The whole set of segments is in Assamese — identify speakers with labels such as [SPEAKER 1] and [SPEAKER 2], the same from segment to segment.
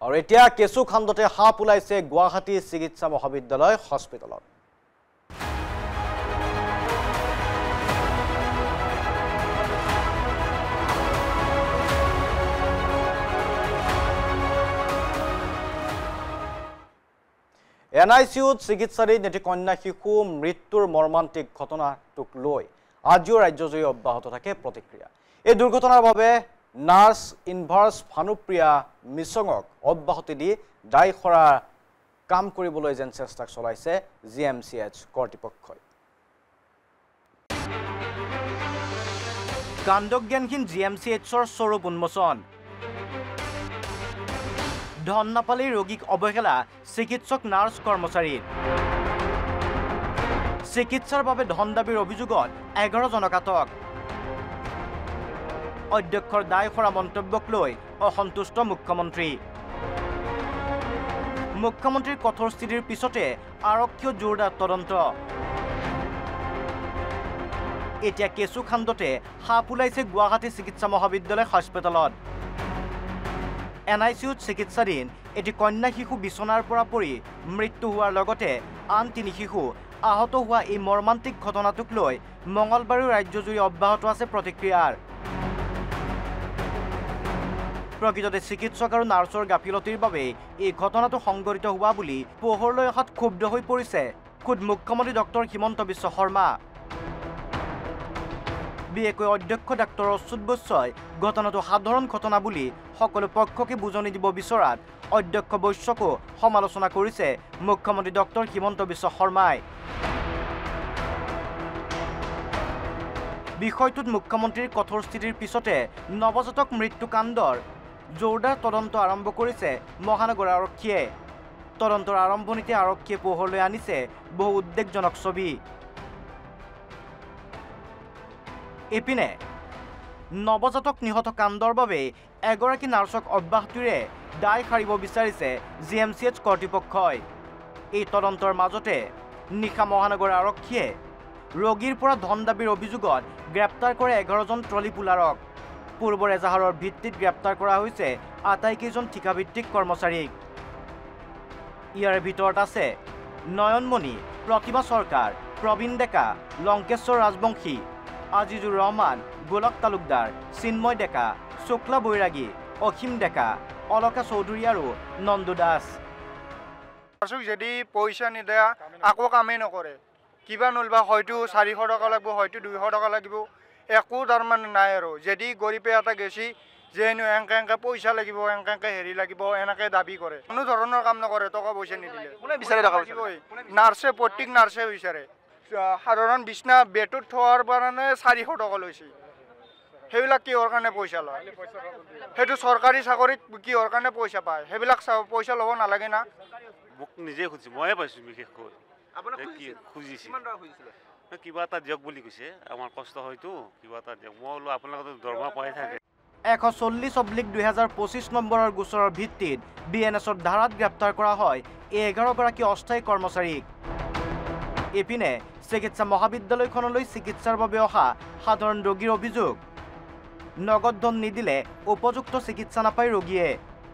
[SPEAKER 1] আৰু এতিয়া কেঁচু খান্দতে সাপ ওলাইছে গুৱাহাটী চিকিৎসা মহাবিদ্যালয় হস্পিটেলত। NICUত চিকিৎসাধীন এটি কন্যা শিশু মৃত্যুৰ মৰ্মান্তিক ঘটনাটোক লৈ আজিও ৰাজ্যজুৰি অব্যাহত থাকে প্ৰতিক্ৰিয়া। এই দুৰ্ঘটনাৰ বাবে নাৰ্ছ ইনভাৰ্ছ ভানুপ্ৰিয়া মিছঙক অব্যাহতি দি দায় সৰাৰ কাম কৰিবলৈ যেন চেষ্টা চলাইছে GMCH কৰ্তৃপক্ষই। কাণ্ডজ্ঞানহীন GMCHৰ স্বৰূপ উন্মোচন। ধন নাপালে ৰোগীক অৱহেলা চিকিৎসক নাৰ্ছ কৰ্মচাৰীৰ। চিকিৎসাৰ বাবে ধন দাবীৰ অভিযোগত 11 জনক আটক। অধ্যক্ষৰ দায় সৰা মন্তব্যক লৈ অসন্তুষ্ট মুখ্যমন্ত্ৰী। মুখ্যমন্ত্ৰীৰ কঠোৰ স্থিতিৰ পিছতে আৰক্ষীয় জোৰদাৰ তদন্ত। এতিয়া কেঁচু খান্দতে সাপ ওলাইছে গুৱাহাটী চিকিৎসা মহাবিদ্যালয় হস্পিটেলত। NICUত চিকিৎসাধীন এটি কন্যা শিশু বিচনাৰ পৰা পৰি মৃত্যু হোৱাৰ লগতে আন 3 শিশু আহত হোৱা এই মৰ্মান্তিক ঘটনাটোক লৈ মঙলবাৰেও ৰাজ্যজুৰি অব্যাহত আছে প্ৰতিক্ৰিয়াৰ। প্ৰকৃততে চিকিৎসক আৰু নাৰ্ছৰ গাফিলতিৰ বাবে এই ঘটনাটো সংঘটিত হোৱা বুলি পোহৰলৈ অহাত ক্ষুব্ধ হৈ পৰিছে খুদ মুখ্যমন্ত্ৰী ডক্টৰ হিমন্ত বিশ্ব শৰ্মা। বিশেষকৈ অধ্যক্ষ ডাক্তৰ অচ্যুত বৈশ্যই ঘটনাটো সাধাৰণ ঘটনা বুলি সকলো পক্ষকে বুজনি দিব বিচৰাত অধ্যক্ষ বৈশ্যকো সমালোচনা কৰিছে মুখ্যমন্ত্ৰী ডক্টৰ হিমন্ত বিশ্ব শৰ্মাই। বিষয়টোত মুখ্যমন্ত্ৰীৰ কঠোৰ স্থিতিৰ পিছতে নৱজাতক মৃত্যুকাণ্ডৰ জোৰদাৰ তদন্ত আৰম্ভ কৰিছে মহানগৰ আৰক্ষীয়ে। তদন্তৰ আৰম্ভণিতে আৰক্ষীয়ে পোহৰলৈ আনিছে বহু উদ্বেগজনক ছবি। ইপিনে নৱজাতক নিহত কাণ্ডৰ বাবে এগৰাকী নাৰ্ছক অব্যাহতিৰে দায় সাৰিব বিচাৰিছে GMCH কৰ্তৃপক্ষই। এই তদন্তৰ মাজতে নিশা মহানগৰ আৰক্ষীয়ে ৰোগীৰ পৰা ধন দাবীৰ অভিযোগত গ্ৰেপ্তাৰ কৰে 11 জন ট্ৰলি পুলাৰক। পূৰ্বৰ এজাহাৰৰ ভিত্তিত গ্ৰেপ্তাৰ কৰা হৈছে আটাইকেইজন ঠিকাভিত্তিক কৰ্মচাৰীক। ইয়াৰে ভিতৰত আছে নয়নমণি, প্ৰতিমা চৰকাৰ, প্ৰবীণ ডেকা, লংকেশ্বৰ ৰাজবংশী, আজিজুৰ ৰহমান, গোলক তালুকদাৰ, চিন্ময় ডেকা, শুক্লা বৈৰাগী, অসীম ডেকা, অলকা চৌধুৰী আৰু নন্দু দাস।
[SPEAKER 2] যদি পইচা নিদিয়া আকৌ কামেই নকৰে, কিবা নলবা, হয়তো 400 টকা লাগিব, হয়তো 200 টকা লাগিব, একো তাৰমানে নাই আৰু। যদি গৰীবে এটা গেছি যে এনেকে পইচা লাগিব, এনেকে হেৰি লাগিব, এনেকে দাবী কৰে, কোনো ধৰণৰ কাম নকৰে টকা পইচা নিদিলে। নাৰ্ছে, প্ৰত্যেক নাৰ্ছে বিচাৰে। সাধাৰণ বিছনা বেডত থোৱাৰ কাৰণে 400 টকা লৈছে। সেইবিলাক কিহৰ কাৰণে পইচা লয়? সেইটো চৰকাৰী চাকৰিত কিহৰ কাৰণে পইচা পায়? সেইবিলাক পইচা ল'ব নালাগে না।
[SPEAKER 3] মোক নিজে খুজিছে, ময়ে পাইছোঁ বিশেষকৈ খুজিছে, কিবা এটা দিয়ক বুলি কৈছে। আমাৰ কষ্ট হয়তো, কিবা এটা দিয়ক। মই বোলো আপোনালোকে দৰমহা পাই থাকে।
[SPEAKER 1] 140/2025 নম্বৰৰ গোচৰৰ ভিত্তিত BNSৰ ধাৰাত গ্ৰেপ্তাৰ কৰা হয় 11 গৰাকী অস্থায়ী কৰ্মচাৰীক। ইপিনে চিকিৎসা মহাবিদ্যালয়খনলৈ চিকিৎসাৰ বাবে অহা সাধাৰণ ৰোগীৰ অভিযোগ, নগদ ধন নিদিলে উপযুক্ত চিকিৎসা নাপায় ৰোগীয়ে,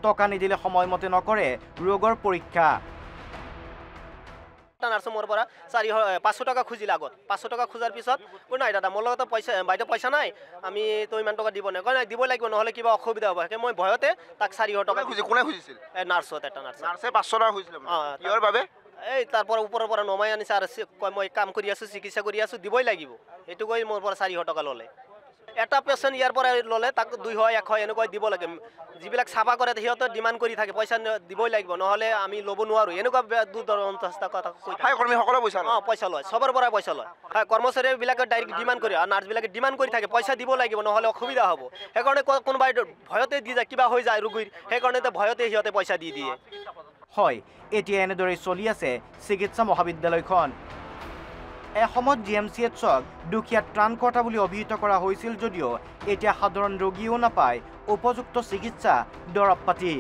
[SPEAKER 1] টকা নিদিলে সময়মতে নকৰে ৰোগৰ পৰীক্ষা।
[SPEAKER 4] নাৰ্ছে মোৰ পৰা 500 টকা খুজিলে আগত। 500 টকা খোজাৰ পিছত কৈ নাই দাদা, মোৰ লগতো বাইদেউ পইচা নাই, আমি তো ইমান টকা দিব নাই। কয় নাই, দিব লাগিব, নহ'লে কিবা অসুবিধা হ'ব। সেই মই ভয়তে তাক 400 টকা খুজিছিল।
[SPEAKER 5] কোনে খুজিছিল?
[SPEAKER 4] নাৰ্ছত, এটা নাৰ্ছে
[SPEAKER 5] 500 টকা খুজিছিল। কিহৰ বাবে?
[SPEAKER 4] এই তাৰ পৰা ওপৰৰ পৰা নমাই আনিছে আৰু কয় মই কাম কৰি আছোঁ, চিকিৎসা কৰি আছোঁ, দিবই লাগিব। সেইটো কৈ মোৰ পৰা 400 টকা ল'লে। এটা পেচেণ্ট ইয়াৰ পৰা ল'লে তাক 200, 100 এনেকৈ দিব লাগে। যিবিলাক চাফা কৰে সিহঁতে ডিমাণ্ড কৰি থাকে, পইচা দিবই লাগিব, নহ'লে আমি ল'ব নোৱাৰোঁ। এনেকুৱা কথা
[SPEAKER 5] কৰ্মীসকলে
[SPEAKER 4] পইচা লয়, চবৰ পৰা পইচা লয়। কৰ্মচাৰীবিলাকে ডাইৰেক্ট ডিমাণ্ড কৰি, আৰু নাৰ্ছবিলাকে ডিমাণ্ড কৰি থাকে পইচা দিব লাগিব, নহ'লে অসুবিধা হ'ব। সেইকাৰণে কোনোবাই ভয়তে দি যায়, কিবা হৈ যায় ৰোগীৰ, সেইকাৰণে ভয়তে সিহঁতে পইচা দি দিয়ে।
[SPEAKER 1] হয়, এতিয়া এনেদৰেই চলি আছে চিকিৎসা মহাবিদ্যালয়খন। এসময়ত GMCHক দুখীয়া ত্ৰাণকৰ্তা বুলি অভিহিত কৰা হৈছিল যদিও এতিয়া সাধাৰণ ৰোগীও নাপায় উপযুক্ত চিকিৎসা, দৰৱ পাতি।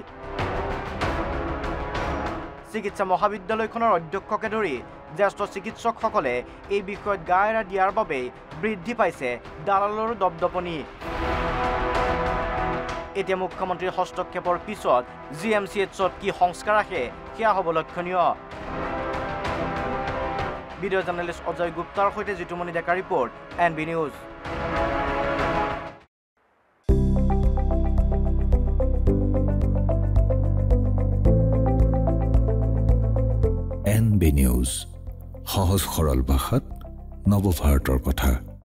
[SPEAKER 1] চিকিৎসা মহাবিদ্যালয়খনৰ অধ্যক্ষকে ধৰি জ্যেষ্ঠ চিকিৎসকসকলে এই বিষয়ত গা এৰা দিয়াৰ বাবে বৃদ্ধি পাইছে দালালৰ দপদপনি। এতিয়া মুখ্যমন্ত্ৰীৰ হস্তক্ষেপৰ পিছত GMCHত কি সংস্কাৰ আহে সেয়া হ'ব লক্ষণীয়। ভিডিঅ' জাৰ্নেলিষ্ট অজয় গুপ্তাৰ সৈতে Jitumoni Deka report NB news.
[SPEAKER 6] NB news, সহজ সৰল ভাষাত নৱভাৰতৰ কথা।